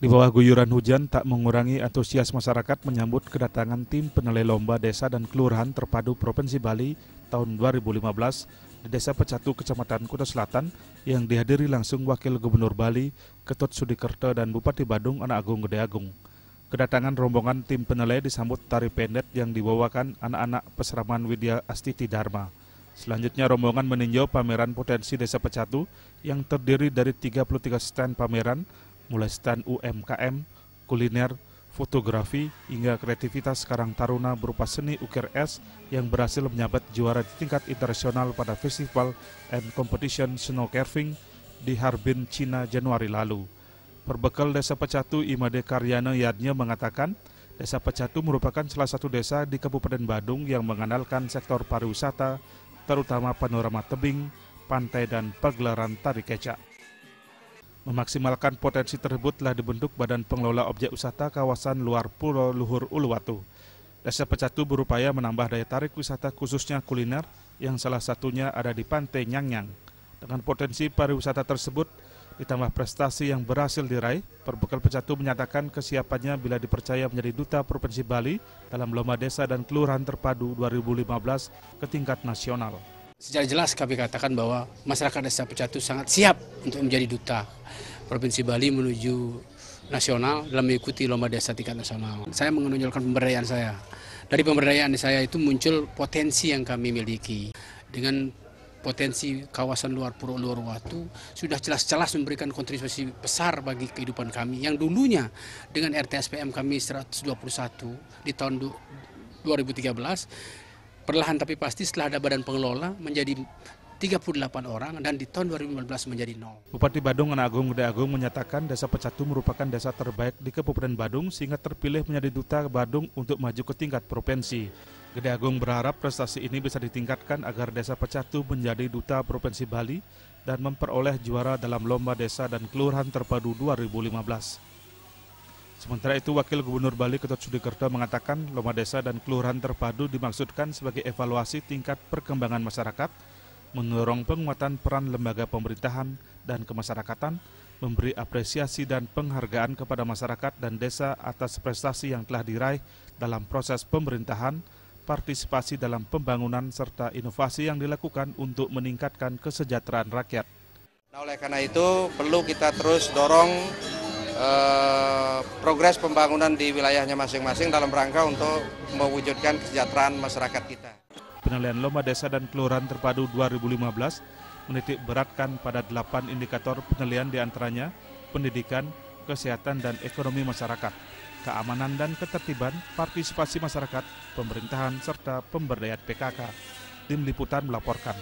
Di bawah guyuran hujan tak mengurangi antusias masyarakat menyambut kedatangan tim penilai lomba desa dan kelurahan terpadu Provinsi Bali tahun 2015 di Desa Pecatu, Kecamatan Kuta Selatan yang dihadiri langsung Wakil Gubernur Bali, Ketut Sudikerto dan Bupati Badung Anak Agung Gede Agung. Kedatangan rombongan tim penilai disambut tari pendet yang dibawakan anak-anak Peseraman Widya Astiti Dharma. Selanjutnya rombongan meninjau pameran potensi Desa Pecatu yang terdiri dari 33 stand pameran, mulai stand UMKM, kuliner, fotografi, hingga kreativitas Karang Taruna berupa seni ukir es yang berhasil menyabet juara di tingkat internasional pada Festival and Competition Snow Carving di Harbin, Cina Januari lalu. Berbekal Desa Pecatu, Imade Karyana Yadnya mengatakan, Desa Pecatu merupakan salah satu desa di Kabupaten Badung yang mengandalkan sektor pariwisata, terutama panorama tebing, pantai, dan pagelaran tari kecak. Memaksimalkan potensi tersebut telah dibentuk Badan Pengelola Objek Wisata Kawasan Luar Pulau Luhur Uluwatu. Desa Pecatu berupaya menambah daya tarik wisata khususnya kuliner yang salah satunya ada di Pantai Nyang-Nyang. Dengan potensi pariwisata tersebut, ditambah prestasi yang berhasil diraih, Perbekal Pecatu menyatakan kesiapannya bila dipercaya menjadi Duta Provinsi Bali dalam Lomba Desa dan Kelurahan Terpadu 2015 ke tingkat nasional. Secara jelas kami katakan bahwa masyarakat Desa Pecatu sangat siap untuk menjadi duta Provinsi Bali menuju nasional dalam mengikuti lomba desa tingkat nasional. Saya menonjolkan pemberdayaan saya. Dari pemberdayaan saya itu muncul potensi yang kami miliki. Dengan potensi kawasan luar Pulau Uluwatu sudah jelas-jelas memberikan kontribusi besar bagi kehidupan kami. Yang dulunya dengan RTSPM kami 121 di tahun 2013, perlahan tapi pasti setelah ada badan pengelola menjadi 38 orang dan di tahun 2015 menjadi 0. Bupati Badung Anak Agung Gede Agung menyatakan Desa Pecatu merupakan desa terbaik di Kabupaten Badung sehingga terpilih menjadi Duta Badung untuk maju ke tingkat provinsi. Gede Agung berharap prestasi ini bisa ditingkatkan agar Desa Pecatu menjadi Duta Provinsi Bali dan memperoleh juara dalam Lomba Desa dan Kelurahan Terpadu 2015. Sementara itu, Wakil Gubernur Bali Ketut Sudikerto mengatakan Lomba Desa dan Kelurahan Terpadu dimaksudkan sebagai evaluasi tingkat perkembangan masyarakat, mendorong penguatan peran lembaga pemerintahan dan kemasyarakatan, memberi apresiasi dan penghargaan kepada masyarakat dan desa atas prestasi yang telah diraih dalam proses pemerintahan, partisipasi dalam pembangunan, serta inovasi yang dilakukan untuk meningkatkan kesejahteraan rakyat. Nah, oleh karena itu perlu kita terus dorong progres pembangunan di wilayahnya masing-masing dalam rangka untuk mewujudkan kesejahteraan masyarakat kita. Penilaian Lomba Desa dan Kelurahan Terpadu 2015 menitik beratkan pada 8 indikator penilaian diantaranya pendidikan, kesehatan dan ekonomi masyarakat, keamanan dan ketertiban, partisipasi masyarakat, pemerintahan, serta pemberdayaan PKK. Tim Liputan melaporkan.